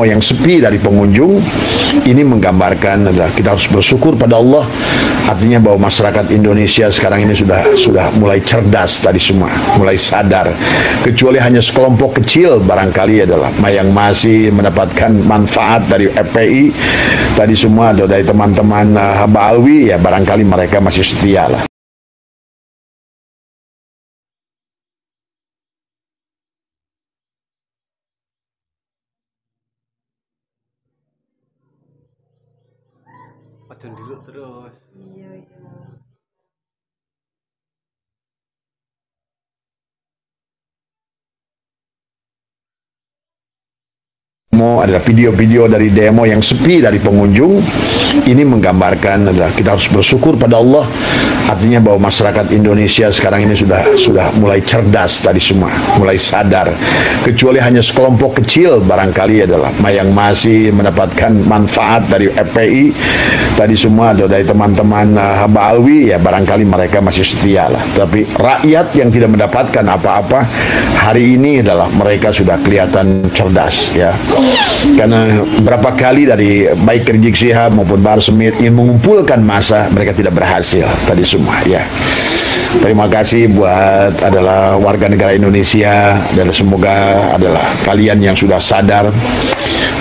demo yang sepi dari pengunjung, ini menggambarkan adalah kita harus bersyukur pada Allah. Artinya bahwa masyarakat Indonesia sekarang ini sudah mulai cerdas tadi semua, mulai sadar. Kecuali hanya sekelompok kecil barangkali adalah yang masih mendapatkan manfaat dari FPI tadi semua atau dari teman-teman Haba Alwi, ya barangkali mereka masih setia lah. Padahal dulu terus. Iya. Adalah video-video dari demo yang sepi dari pengunjung, ini menggambarkan adalah kita harus bersyukur pada Allah. Artinya bahwa masyarakat Indonesia sekarang ini sudah mulai cerdas tadi semua, mulai sadar. Kecuali hanya sekelompok kecil barangkali adalah yang masih mendapatkan manfaat dari FPI tadi semua atau dari teman-teman Haba Alwi, ya barangkali mereka masih setia lah. Tapi rakyat yang tidak mendapatkan apa-apa hari ini adalah mereka sudah kelihatan cerdas, ya. Karena berapa kali dari baik Rizik Syihab maupun Bahar Smith ingin mengumpulkan massa, mereka tidak berhasil tadi semua, ya. Terima kasih buat adalah warga negara Indonesia, dan semoga adalah kalian yang sudah sadar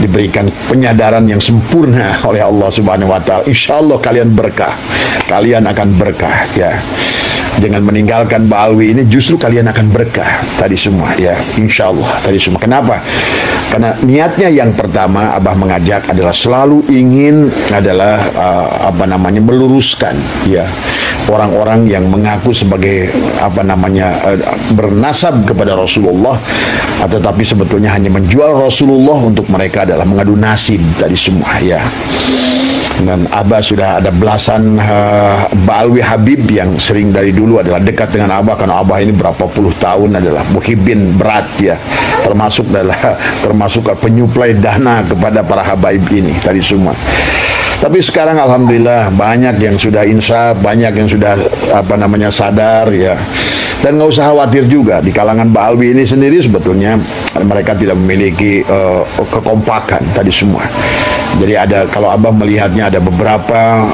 diberikan penyadaran yang sempurna oleh Allah Subhanahu wa taala. Insyaallah kalian berkah. Kalian akan berkah, ya. Dengan meninggalkan Mbak Alwi ini justru kalian akan berkah tadi semua, ya. Insyaallah tadi semua. Kenapa? Karena niatnya yang pertama Abah mengajak adalah selalu ingin adalah meluruskan, ya, orang-orang yang mengaku sebagai bernasab kepada Rasulullah, tetapi sebetulnya hanya menjual Rasulullah untuk mereka adalah mengadu nasib tadi semua, ya. Dan Abah sudah ada belasan Ba'alwi Habib yang sering dari dulu adalah dekat dengan Abah, karena Abah ini berapa puluh tahun adalah muhibbin berat, ya, termasuk penyuplai dana kepada para habaib ini tadi semua. Tapi sekarang alhamdulillah banyak yang sudah insaf, banyak yang sudah sadar, ya. Dan nggak usah khawatir juga, di kalangan Ba'alwi ini sendiri sebetulnya mereka tidak memiliki kekompakan tadi semua. Jadi kalau Abah melihatnya ada beberapa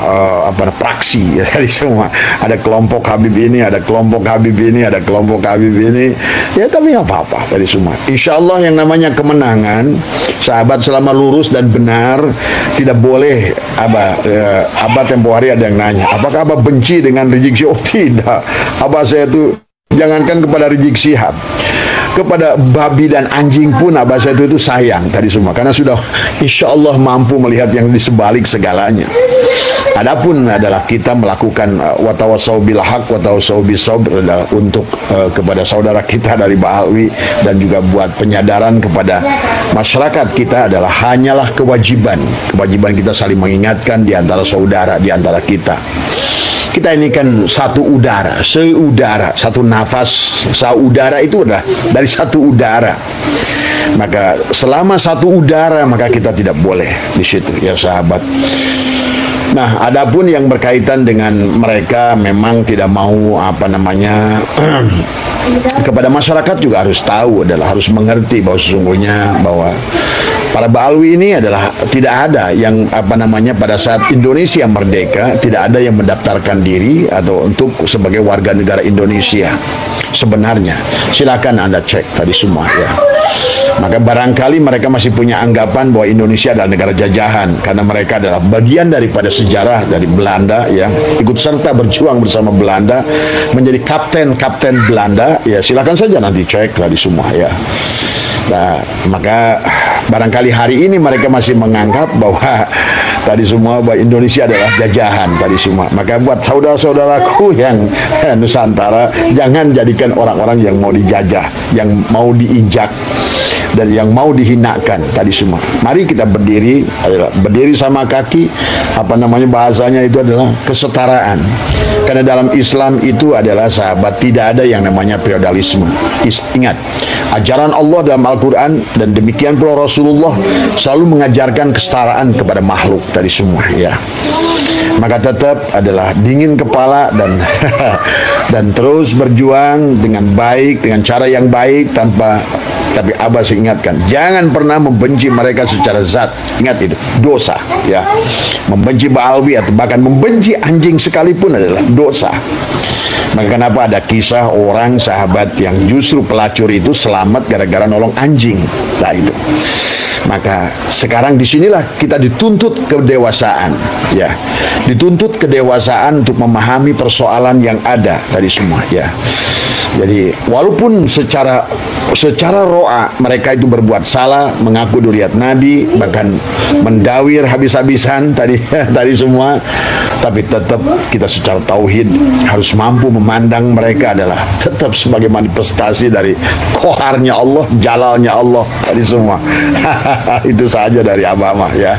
praksi, ya, tadi semua. Ada kelompok Habib ini, ada kelompok Habib ini, ada kelompok Habib ini. Ya tapi nggak apa-apa tadi semua. Insya Allah yang namanya kemenangan, sahabat selama lurus dan benar, tidak boleh Abah tempo hari ada yang nanya, apakah Abah benci dengan Rizik Syihab? Oh, tidak. Abah saya itu jangankan kepada Rizik Syihab, kepada babi dan anjing pun Abah saya itu sayang tadi semua, karena sudah insya Allah mampu melihat yang di sebalik segalanya. Adapun adalah kita melakukan watawasau bil haq watawasau bis sabr untuk kepada saudara kita dari Ba'alwi, dan juga buat penyadaran kepada masyarakat kita adalah hanyalah kewajiban kita saling mengingatkan di antara saudara, di antara kita. Kita ini kan satu udara, seudara, satu nafas, saudara itu adalah dari satu udara. Maka selama satu udara, maka kita tidak boleh di situ, ya sahabat. Nah, adapun yang berkaitan dengan mereka memang tidak mau kepada masyarakat juga harus tahu, adalah harus mengerti bahwa sesungguhnya bahwa para Ba'alwi ini adalah tidak ada yang pada saat Indonesia merdeka tidak ada yang mendaftarkan diri atau untuk sebagai warga negara Indonesia. Sebenarnya silakan Anda cek tadi semua, ya. Maka barangkali mereka masih punya anggapan bahwa Indonesia adalah negara jajahan, karena mereka adalah bagian daripada sejarah dari Belanda, ya, ikut serta berjuang bersama Belanda menjadi kapten Belanda, ya. Silakan saja nanti cek tadi semua, ya. Nah, maka barangkali hari ini mereka masih menganggap bahwa tadi semua bahwa Indonesia adalah jajahan tadi semua. Maka buat saudara-saudaraku yang Nusantara, jangan jadikan orang-orang yang mau dijajah, yang mau diinjak, dan yang mau dihinakan tadi semua. Mari kita berdiri sama kaki, bahasanya itu adalah kesetaraan. Karena dalam Islam itu adalah sahabat, tidak ada yang namanya feodalisme. Ingat, ajaran Allah dalam Al-Quran dan demikian pula Rasulullah selalu mengajarkan kesetaraan kepada makhluk tadi semua, ya. Maka tetap adalah dingin kepala dan terus berjuang dengan baik, dengan cara yang baik, tanpa Tapi Abbas ingatkan, jangan pernah membenci mereka secara zat. Ingat itu, dosa ya. Membenci Ba'alwi atau bahkan membenci anjing sekalipun adalah dosa. Maka kenapa ada kisah orang sahabat yang justru pelacur itu selamat gara-gara nolong anjing. Nah itu. Maka sekarang disinilah kita dituntut kedewasaan, ya, dituntut kedewasaan untuk memahami persoalan yang ada tadi semua, ya. Jadi walaupun secara ro'a mereka itu berbuat salah, mengaku duriat Nabi, bahkan mendawir habis-habisan tadi semua, tapi tetap kita secara tauhid harus mampu memandang mereka adalah tetap sebagai manifestasi dari qoharnya Allah, jalalnya Allah tadi semua. Itu saja dari Abah mah, ya.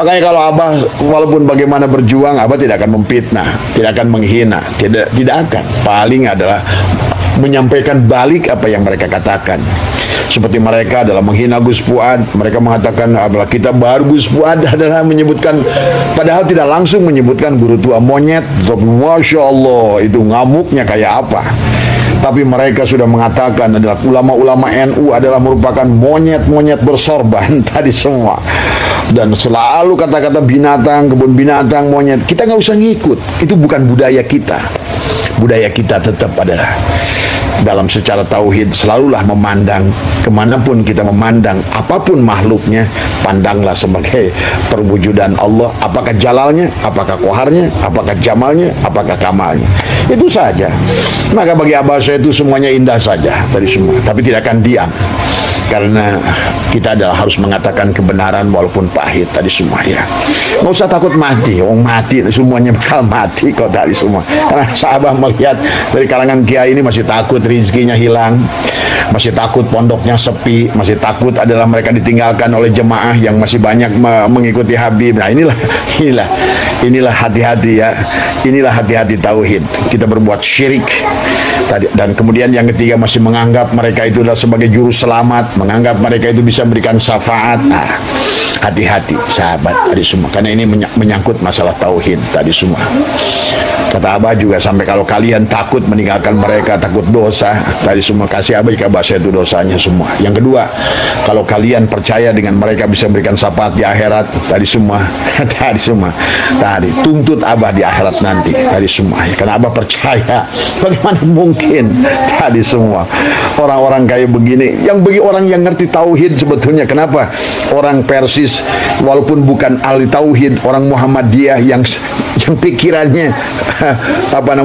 Makanya kalau Abah walaupun bagaimana berjuang, Abah tidak akan memfitnah, tidak akan menghina, tidak akan. Paling adalah menyampaikan balik apa yang mereka katakan. Seperti mereka adalah menghina Gus Fuad, mereka mengatakan adalah kita baru Gus Fuad adalah menyebutkan, padahal tidak langsung menyebutkan guru tua monyet. Masya Allah, itu ngamuknya kayak apa. Tapi mereka sudah mengatakan adalah ulama-ulama NU adalah merupakan monyet-monyet bersorban tadi semua. Dan selalu kata-kata binatang, kebun binatang, monyet. Kita nggak usah ngikut, itu bukan budaya kita. Budaya kita tetap adalah dalam secara tauhid selalulah memandang kemanapun kita memandang apapun makhluknya, pandanglah sebagai perwujudan Allah, apakah jalalnya, apakah qoharnya, apakah jamalnya, apakah kamalnya. Itu saja. Maka bagi Abah saya itu semuanya indah saja tadi semua, tapi tidak akan diam. Karena kita adalah harus mengatakan kebenaran walaupun pahit tadi semua, ya. Nggak usah takut mati, orang mati semuanya bakal mati kok tadi semua. Karena sahabat melihat dari kalangan kiai ini masih takut rezekinya hilang, masih takut pondoknya sepi, masih takut adalah mereka ditinggalkan oleh jemaah yang masih banyak mengikuti Habib. Nah inilah hati-hati, ya. Inilah hati-hati tauhid. Kita berbuat syirik tadi, dan kemudian yang ketiga masih menganggap mereka itu adalah sebagai juru selamat, menganggap mereka itu bisa memberikan syafaat. Nah, hati-hati sahabat tadi semua, karena ini menyangkut masalah tauhid tadi semua. Kata Abah juga, sampai kalau kalian takut meninggalkan mereka, takut dosa tadi semua, kasih Abah jika bahasa itu dosanya semua. Yang kedua, kalau kalian percaya dengan mereka bisa memberikan syafaat di akhirat tadi semua, tadi tuntut Abah di akhirat nanti tadi semua, ya. Karena Abah percaya, bagaimana mungkin tadi semua orang-orang kayak begini, yang bagi orang yang ngerti tauhid sebetulnya. Kenapa orang Persis walaupun bukan ahli tauhid, orang Muhammadiyah yang pikirannya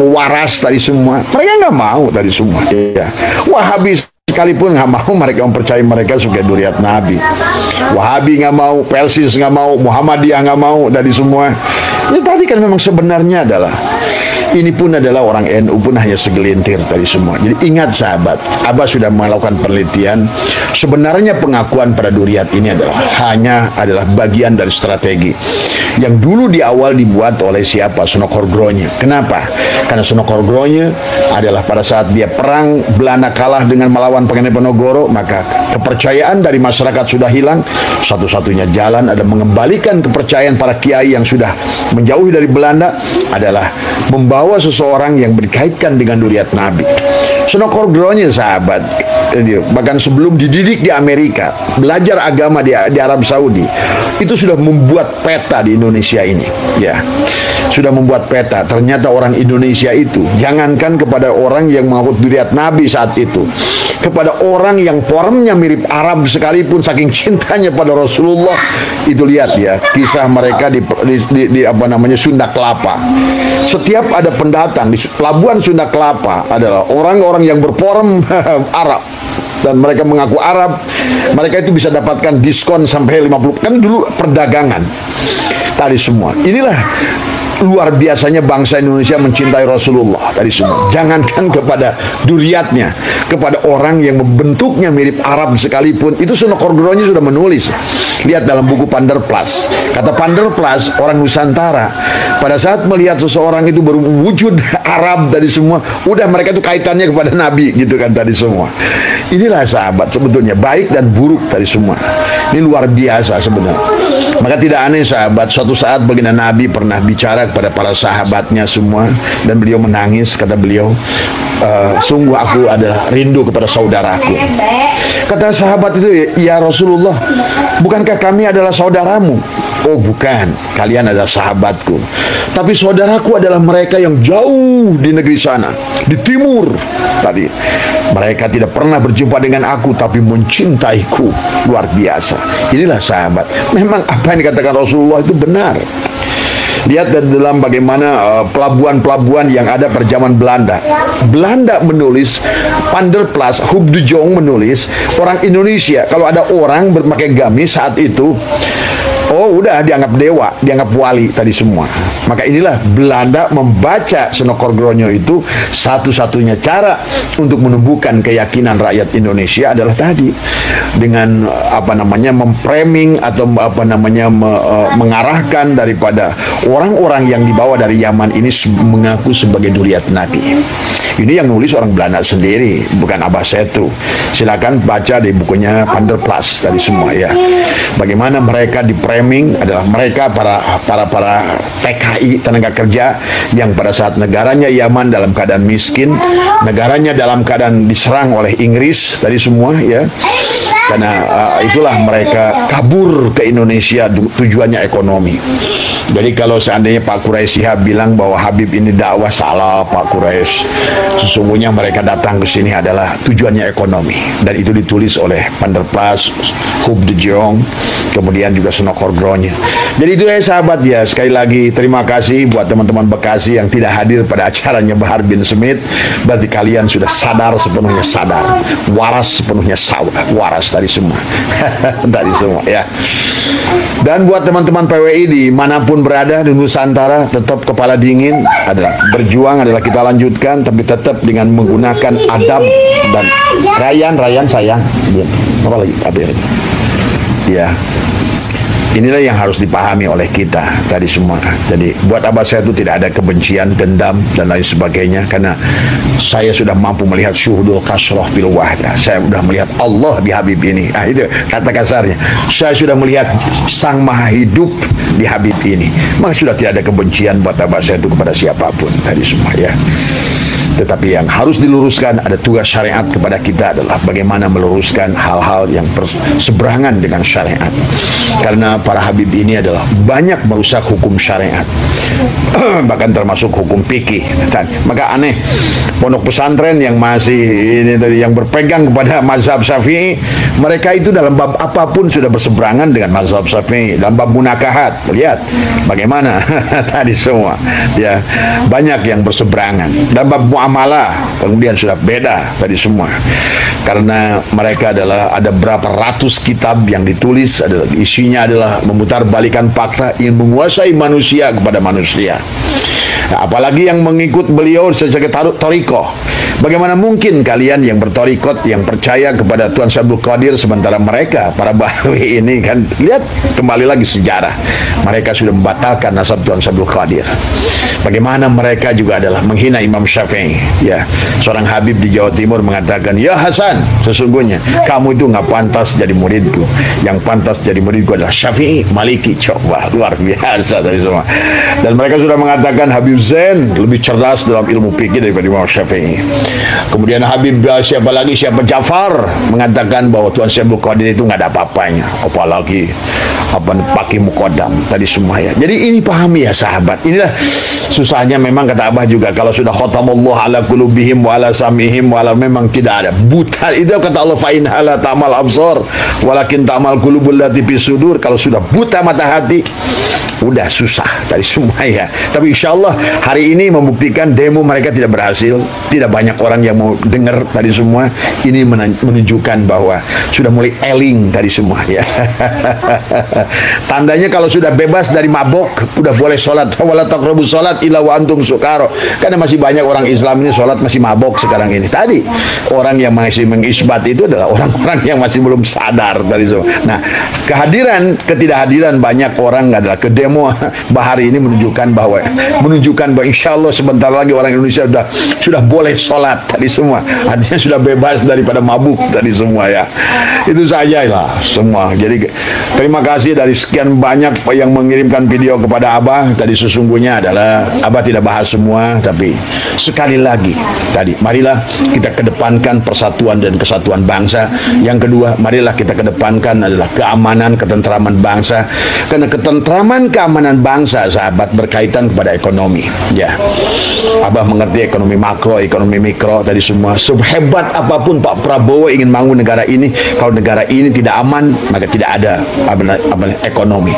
waras tadi semua, mereka nggak mau tadi semua, ya. Wahabi sekalipun nggak mau mereka mempercayai mereka sebagai duriat Nabi. Wahabi nggak mau, Persis nggak mau, Muhammadiyah nggak mau tadi semua. Ini tadi kan memang sebenarnya adalah ini pun adalah orang NU pun hanya segelintir tadi semua. Jadi ingat sahabat, Abah sudah melakukan penelitian. Sebenarnya pengakuan pada duriat ini adalah bagian dari strategi yang dulu di awal dibuat oleh siapa? Sonokorgronya. Kenapa? Karena Sonokorgronya adalah pada saat dia perang Belanda kalah dengan melawan Pangeran Diponegoro, maka kepercayaan dari masyarakat sudah hilang. Satu-satunya jalan adalah mengembalikan kepercayaan para kiai yang sudah menjauhi dari Belanda adalah membawa seseorang yang berkaitan dengan duriat Nabi. Sonokorgronya sahabat, bahkan sebelum dididik di Amerika, belajar agama di Arab Saudi, itu sudah membuat peta di Indonesia ini, ya. Sudah membuat peta. Ternyata orang Indonesia itu, jangankan kepada orang yang mengaku duriat Nabi saat itu, kepada orang yang formnya mirip Arab sekalipun, saking cintanya pada Rasulullah, itu lihat ya kisah mereka di Sunda Kelapa. Setiap ada pendatang di pelabuhan Sunda Kelapa adalah orang-orang yang berform Arab dan mereka mengaku Arab, mereka itu bisa dapatkan diskon sampai 50%. Kan dulu perdagangan tadi semua. Inilah luar biasanya bangsa Indonesia mencintai Rasulullah tadi semua. Jangankan kepada duriatnya, kepada orang yang membentuknya mirip Arab sekalipun, itu Sonokorgronya sudah menulis. Lihat dalam buku Panderplas. Kata Panderplas, orang Nusantara pada saat melihat seseorang itu berwujud Arab tadi semua, udah mereka itu kaitannya kepada Nabi gitu kan tadi semua. Inilah sahabat sebetulnya baik dan buruk tadi semua. Ini luar biasa sebenarnya. Maka tidak aneh sahabat, suatu saat baginda Nabi pernah bicara kepada para sahabatnya semua, dan beliau menangis. Kata beliau, sungguh aku adalah rindu kepada saudaraku. Kata sahabat itu, ya Rasulullah, bukankah kami adalah saudaramu? Oh bukan, kalian adalah sahabatku, tapi saudaraku adalah mereka yang jauh di negeri sana, di timur tadi. Mereka tidak pernah berjumpa dengan aku, tapi mencintaiku luar biasa. Inilah sahabat. Memang apa yang dikatakan Rasulullah itu benar. Lihat dalam bagaimana pelabuhan-pelabuhan yang ada pada zaman Belanda. Belanda menulis, Van der Plas, Huub de Jong menulis, orang Indonesia kalau ada orang berpakai gamis saat itu, oh udah dianggap dewa, dianggap wali tadi semua. Maka inilah Belanda membaca Senokorgronyo itu, satu-satunya cara untuk menumbuhkan keyakinan rakyat Indonesia adalah tadi dengan memframing atau mengarahkan daripada orang-orang yang dibawa dari Yaman ini mengaku sebagai duriat Nabi. Ini yang nulis orang Belanda sendiri, bukan Abah Setu. Silakan baca di bukunya Van der Plas tadi semua ya. Bagaimana mereka di framing adalah mereka para TKI, tenaga kerja yang pada saat negaranya Yaman dalam keadaan miskin, negaranya dalam keadaan diserang oleh Inggris tadi semua ya. Karena itulah mereka kabur ke Indonesia, tujuannya ekonomi. Jadi kalau seandainya Pak Quraisy Shihab bilang bahwa Habib ini dakwah, salah Pak Quraisy. Sesungguhnya mereka datang ke sini adalah tujuannya ekonomi, dan itu ditulis oleh Van der Plas, Huub de Jong, kemudian juga Senokorgronyo. Jadi itu ya sahabat ya, sekali lagi terima kasih buat teman-teman Bekasi yang tidak hadir pada acaranya Bahar bin Smith. Berarti kalian sudah sadar sepenuhnya, sadar, waras sepenuhnya, waras tadi semua. Tadi semua ya. Dan buat teman-teman PWI dimanapun berada di Nusantara, tetap kepala dingin, adalah berjuang, adalah kita lanjutkan, tapi tetap dengan menggunakan adab dan Rayan sayang, apa lagi tabir ya. Inilah yang harus dipahami oleh kita tadi semua. Jadi buat Abah saya itu tidak ada kebencian, dendam dan lain sebagainya, karena saya sudah mampu melihat syuhudul kasroh bil wahdah. Saya sudah melihat Allah di Habib ini. Itu kata kasarnya. Saya sudah melihat Sang Maha Hidup di Habib ini. Maka sudah tidak ada kebencian buat Abah saya itu kepada siapapun tadi semua ya. Tetapi yang harus diluruskan, ada tugas syariat kepada kita adalah bagaimana meluruskan hal-hal yang berseberangan dengan syariat. Karena para habib ini adalah banyak merusak hukum syariat, bahkan termasuk hukum fikih. Maka aneh, pondok pesantren yang masih ini tadi yang berpegang kepada mazhab Syafi'i, mereka itu dalam bab apapun sudah berseberangan dengan mazhab Syafi'i. Dalam bab munakahat, lihat bagaimana tadi semua ya, banyak yang berseberangan. Dalam bab muamalah kemudian sudah beda tadi semua, karena mereka adalah ada berapa ratus kitab yang ditulis, adalah isinya adalah memutarbalikan fakta, ingin menguasai manusia kepada manusia. Nah, apalagi yang mengikut beliau sebagai torikoh. Bagaimana mungkin kalian yang bertorikot, yang percaya kepada Tuan Syekh Abdul Qadir, sementara mereka, para Bahawi ini kan, lihat kembali lagi sejarah, mereka sudah membatalkan nasab Tuan Syekh Abdul Qadir. Bagaimana mereka juga adalah menghina Imam Syafi'i. Ya, seorang Habib di Jawa Timur mengatakan, ya Hasan, sesungguhnya kamu itu nggak pantas jadi muridku. Yang pantas jadi muridku adalah Syafi'i, Maliki. Coba, luar biasa dari semua. Dan mereka sudah mengatakan Habib Zain lebih cerdas dalam ilmu fikih daripada Imam Syafi'i. Kemudian Habib siapa Jafar mengatakan bahwa Tuan Syekh Abdul Qadir itu nggak ada apa-apanya, apalagi pakai mukodam tadi semua ya. Jadi ini pahami ya sahabat. Inilah susahnya memang, kata Abah juga, kalau sudah khatamullah ala qulubihim wa ala samihim wa ala, memang tidak ada buta. Itu kata Allah, fa in hala ta'mal absar walakin ta'mal qulubul lati fi sudur. Kalau sudah buta mata hati, udah susah tadi semua ya. Tapi insya Allah hari ini membuktikan demo mereka tidak berhasil, tidak banyak orang yang mau dengar tadi semua. Ini menunjukkan bahwa sudah mulai eling tadi semua ya. Tandanya kalau sudah bebas dari mabok, udah boleh sholat. Wala taqrabu sholat illa wa antum sukaro. Karena masih banyak orang Islam ini sholat masih mabok sekarang ini. Tadi orang yang masih mengisbat itu adalah orang-orang yang masih belum sadar tadi semua. Nah, ketidakhadiran banyak orang adalah ke demo Bahari ini menunjukkan bahwa insya Allah sebentar lagi orang Indonesia sudah boleh sholat tadi semua. Artinya sudah bebas daripada mabuk tadi semua ya. Itu saja lah semua. Jadi terima kasih kasih dari sekian banyak yang mengirimkan video kepada Abah. Tadi sesungguhnya adalah Abah tidak bahas semua, tapi sekali lagi tadi, marilah kita kedepankan persatuan dan kesatuan bangsa. Yang kedua, marilah kita kedepankan adalah keamanan, ketentraman bangsa. Karena ketentraman, keamanan bangsa, sahabat, berkaitan kepada ekonomi. Ya, Abah mengerti ekonomi makro, ekonomi mikro, tadi semua. Sehebat apapun Pak Prabowo ingin bangun negara ini, kalau negara ini tidak aman, maka tidak ada ekonomi.